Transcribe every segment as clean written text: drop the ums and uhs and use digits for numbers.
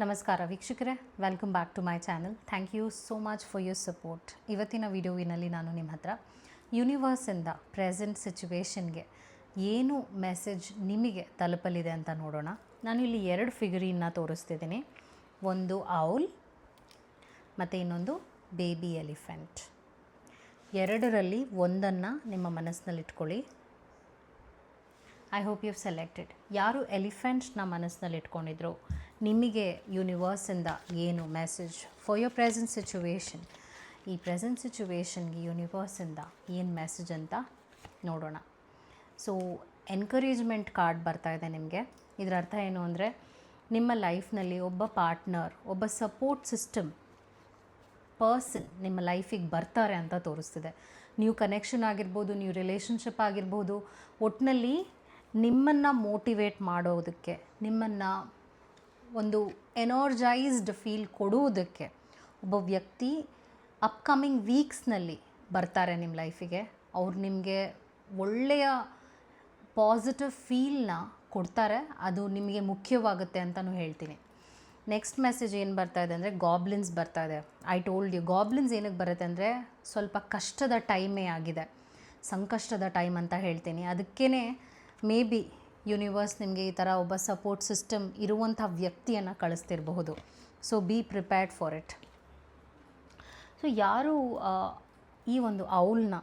ನಮಸ್ಕಾರ ವೀಕ್ಷಕರೇ, welcome back to my channel. Thank you so much for your support. ಇವತ್ತಿನ ವಿಡಿಯೋವಿನಲ್ಲಿ ನಾನು ನಿಮ್ಮ ಹತ್ರ ಯೂನಿವರ್ಸಿಂದ ಪ್ರೆಸೆಂಟ್ ಸಿಚುವೇಶನ್ಗೆ ಏನು ಮೆಸೇಜ್ ನಿಮಗೆ ತಲುಪಲಿದೆ ಅಂತ ನೋಡೋಣ. ನಾನಿಲ್ಲಿ 2 ಫಿಗರಿನ ತೋರಿಸ್ತಿದ್ದೀನಿ. ಒಂದು ಔಲ್ ಮತ್ತು ಇನ್ನೊಂದು ಬೇಬಿ ಎಲಿಫೆಂಟ್. ಎರಡರಲ್ಲಿ ಒಂದನ್ನು ನಿಮ್ಮ ಮನಸ್ಸಿನಲ್ಲಿ ಇಟ್ಕೊಳ್ಳಿ. I hope you selected. ಯಾರು ಎಲಿಫೆಂಟ್ಸ್ನ ಮನಸ್ಸಿನಲ್ಲಿ ಇಟ್ಕೊಂಡಿದ್ರು, ನಿಮಗೆ ಯೂನಿವರ್ಸಿಂದ ಏನು message for your present situation, ಈ ಪ್ರೆಸೆಂಟ್ ಸಿಚುವೇಶನ್ಗೆ ಯೂನಿವರ್ಸಿಂದ ಏನು ಮೆಸೇಜ್ ಅಂತ ನೋಡೋಣ. ಸೊ ಎನ್ಕರೇಜ್ಮೆಂಟ್ ಕಾರ್ಡ್ ಬರ್ತಾ ಇದೆ ನಿಮಗೆ. ಇದರ ಅರ್ಥ ಏನು ಅಂದರೆ, ನಿಮ್ಮ ಲೈಫ್ನಲ್ಲಿ ಒಬ್ಬ ಪಾರ್ಟ್ನರ್, ಒಬ್ಬ ಸಪೋರ್ಟ್ ಸಿಸ್ಟಮ್ ಪರ್ಸನ್ ನಿಮ್ಮ ಲೈಫಿಗೆ ಬರ್ತಾರೆ ಅಂತ ತೋರಿಸ್ತಿದೆ. ನ್ಯೂ ಕನೆಕ್ಷನ್ ಆಗಿರ್ಬೋದು, ನ್ಯೂ ರಿಲೇಷನ್ಶಿಪ್ ಆಗಿರ್ಬೋದು, ಒಟ್ಟಿನಲ್ಲಿ ನಿಮ್ಮನ್ನು ಮೋಟಿವೇಟ್ ಮಾಡೋದಕ್ಕೆ, ನಿಮ್ಮನ್ನು ಒಂದು ಎನರ್ಜೈಸ್ಡ್ ಫೀಲ್ ಕೊಡುವುದಕ್ಕೆ ಒಬ್ಬ ವ್ಯಕ್ತಿ ಅಪ್ಕಮಿಂಗ್ ವೀಕ್ಸ್ನಲ್ಲಿ ಬರ್ತಾರೆ ನಿಮ್ಮ ಲೈಫಿಗೆ. ಅವ್ರು ನಿಮಗೆ ಒಳ್ಳೆಯ ಪಾಸಿಟಿವ್ ಫೀಲ್ನ ಕೊಡ್ತಾರೆ. ಅದು ನಿಮಗೆ ಮುಖ್ಯವಾಗುತ್ತೆ ಅಂತಲೂ ಹೇಳ್ತೀನಿ. ನೆಕ್ಸ್ಟ್ ಮೆಸೇಜ್ ಏನು ಬರ್ತಾ ಇದೆ ಅಂದರೆ, ಗಾಬ್ಲಿನ್ಸ್ ಬರ್ತಾ ಇದೆ. ಐ ಟೋಲ್ಡ್ ಯು, ಗಾಬ್ಲಿನ್ಸ್ ಏನಕ್ಕೆ ಬರುತ್ತೆ ಅಂದರೆ, ಸ್ವಲ್ಪ ಕಷ್ಟದ ಟೈಮೇ ಆಗಿದೆ, ಸಂಕಷ್ಟದ ಟೈಮ್ ಅಂತ ಹೇಳ್ತೀನಿ. ಅದಕ್ಕೇ ಮೇ ಬಿ ಯೂನಿವರ್ಸ್ ನಿಮಗೆ ಈ ಥರ ಒಬ್ಬ ಸಪೋರ್ಟ್ ಸಿಸ್ಟಮ್ ಇರುವಂಥ ವ್ಯಕ್ತಿಯನ್ನು ಕಳಿಸ್ತಿರಬಹುದು. So be prepared for it. So ಯಾರು ಈ ಒಂದು ಔಲ್ನ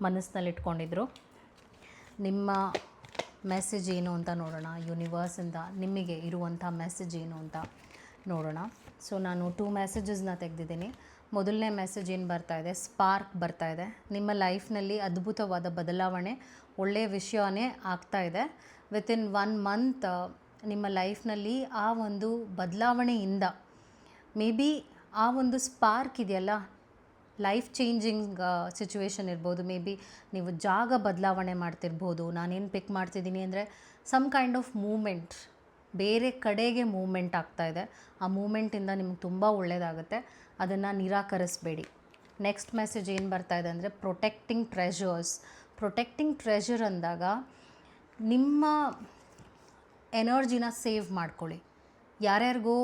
ಮನಸ್ಸಿನಲ್ಲಿ ಇಟ್ಕೊಂಡಿದ್ರು, ನಿಮ್ಮ ಮೆಸೇಜ್ ಏನು ಅಂತ ನೋಡೋಣ. ಯೂನಿವರ್ಸಿಂದ ನಿಮಗೆ ಇರುವಂಥ ಮೆಸೇಜ್ ಏನು ಅಂತ ನೋಡೋಣ. ಸೊ ನಾನು 2 ಮೆಸೇಜಸ್ನ ತೆಗೆದಿದ್ದೀನಿ. ಮೊದಲನೇ ಮೆಸೇಜ್ ಏನು ಬರ್ತಾ ಇದೆ, ಸ್ಪಾರ್ಕ್ ಬರ್ತಾ ಇದೆ. ನಿಮ್ಮ ಲೈಫ್ನಲ್ಲಿ ಅದ್ಭುತವಾದ ಬದಲಾವಣೆ, ಒಳ್ಳೆಯ ವಿಷಯನೇ ಆಗ್ತಾ ಇದೆ. ವಿತಿನ್ 1 ಮಂತ್ ನಿಮ್ಮ ಲೈಫ್ನಲ್ಲಿ ಆ ಒಂದು ಬದಲಾವಣೆಯಿಂದ ಮೇ ಬಿ ಆ ಒಂದು ಸ್ಪಾರ್ಕ್ ಇದೆಯಲ್ಲ, ಲೈಫ್ ಚೇಂಜಿಂಗ್ ಸಿಚುವೇಶನ್ ಇರ್ಬೋದು. ಮೇ ಬಿ ನೀವು ಜಾಗ ಬದಲಾವಣೆ ಮಾಡ್ತಿರ್ಬೋದು. ನಾನೇನು ಪಿಕ್ ಮಾಡ್ತಿದ್ದೀನಿ ಅಂದರೆ, ಸಮ್ ಕೈಂಡ್ ಆಫ್ ಮೂಮೆಂಟ್, ಬೇರೆ ಕಡೆಗೆ ಮೂಮೆಂಟ್ ಆಗ್ತಾಯಿದೆ. ಆ ಮೂಮೆಂಟಿಂದ ನಿಮ್ಗೆ ತುಂಬ ಒಳ್ಳೆಯದಾಗುತ್ತೆ. ಅದನ್ನು ನಿರಾಕರಿಸಬೇಡಿ. ನೆಕ್ಸ್ಟ್ ಮೆಸೇಜ್ ಏನು ಬರ್ತಾ ಇದೆ ಅಂದರೆ, ಪ್ರೊಟೆಕ್ಟಿಂಗ್ ಟ್ರೆಷರ್ಸ್. ಪ್ರೊಟೆಕ್ಟಿಂಗ್ ಟ್ರೆಷರ್ ಅಂದಾಗ ನಿಮ್ಮ ಎನರ್ಜಿನ ಸೇವ್ ಮಾಡ್ಕೊಳ್ಳಿ. ಯಾರ್ಯಾರಿಗೋ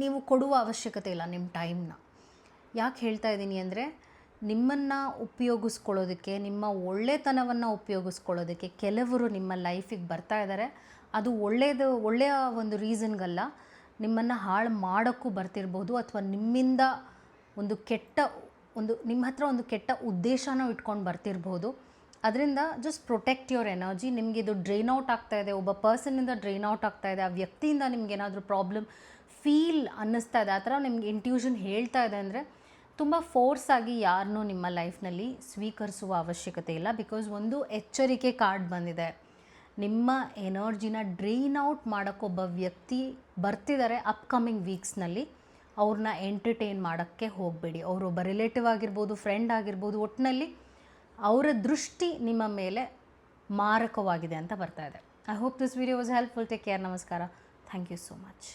ನೀವು ಕೊಡುವ ಅವಶ್ಯಕತೆ ಇಲ್ಲ ನಿಮ್ಮ ಟೈಮ್ನ. ಯಾಕೆ ಹೇಳ್ತಾ ಇದ್ದೀನಿ ಅಂದರೆ, ನಿಮ್ಮನ್ನು ಉಪಯೋಗಿಸ್ಕೊಳ್ಳೋದಕ್ಕೆ, ನಿಮ್ಮ ಒಳ್ಳೆತನವನ್ನು ಉಪಯೋಗಿಸ್ಕೊಳ್ಳೋದಕ್ಕೆ ಕೆಲವರು ನಿಮ್ಮ ಲೈಫಿಗೆ ಬರ್ತಾ ಇದ್ದಾರೆ. ಅದು ಒಳ್ಳೆಯ ಒಂದು ರೀಸನ್ಗಲ್ಲ, ನಿಮ್ಮನ್ನು ಹಾಳು ಮಾಡೋಕ್ಕೂ ಬರ್ತಿರ್ಬೋದು, ಅಥವಾ ನಿಮ್ಮಿಂದ ನಿಮ್ಮ ಹತ್ರ ಒಂದು ಕೆಟ್ಟ ಉದ್ದೇಶನೂ ಇಟ್ಕೊಂಡು ಬರ್ತಿರ್ಬೋದು. ಅದರಿಂದ ಜಸ್ಟ್ ಪ್ರೊಟೆಕ್ಟ್ ಯುವರ್ ಎನರ್ಜಿ. ನಿಮಗಿದು ಡ್ರೈನ್ ಔಟ್ ಆಗ್ತಾಯಿದೆ, ಒಬ್ಬ ಪರ್ಸನ್ನಿಂದ ಡ್ರೈನ್ ಔಟ್ ಆಗ್ತಾಯಿದೆ, ಆ ವ್ಯಕ್ತಿಯಿಂದ ನಿಮ್ಗೇನಾದರೂ ಪ್ರಾಬ್ಲಮ್ ಫೀಲ್ ಅನ್ನಿಸ್ತಾ ಇದೆ, ಆ ಥರ ನಿಮ್ಗೆ ಇಂಟ್ಯೂಷನ್ ಹೇಳ್ತಾ ಇದೆ ಅಂದರೆ, ತುಂಬ ಫೋರ್ಸಾಗಿ ಯಾರನ್ನೂ ನಿಮ್ಮ ಲೈಫ್ನಲ್ಲಿ ಸ್ವೀಕರಿಸುವ ಅವಶ್ಯಕತೆ ಇಲ್ಲ. ಬಿಕಾಸ್ ಒಂದು ಎಚ್ಚರಿಕೆ ಕಾರ್ಡ್ ಬಂದಿದೆ. ನಿಮ್ಮ ಎನರ್ಜಿನ ಡ್ರೈನ್ ಔಟ್ ಮಾಡೋಕ್ಕೊಬ್ಬ ವ್ಯಕ್ತಿ ಬರ್ತಿದ್ದಾರೆ ಅಪ್ಕಮಿಂಗ್ ವೀಕ್ಸ್ನಲ್ಲಿ. ಅವ್ರನ್ನ ಎಂಟರ್ಟೈನ್ ಮಾಡೋಕ್ಕೆ ಹೋಗಬೇಡಿ. ಅವರೊಬ್ಬ ರಿಲೇಟಿವ್ ಆಗಿರ್ಬೋದು, ಫ್ರೆಂಡ್ ಆಗಿರ್ಬೋದು, ಒಟ್ಟಿನಲ್ಲಿ ಅವರ ದೃಷ್ಟಿ ನಿಮ್ಮ ಮೇಲೆ ಮಾರಕವಾಗಿದೆ ಅಂತ ಬರ್ತಾ ಇದೆ. I hope this video was helpful. Take care. ನಮಸ್ಕಾರ. Thank you so much.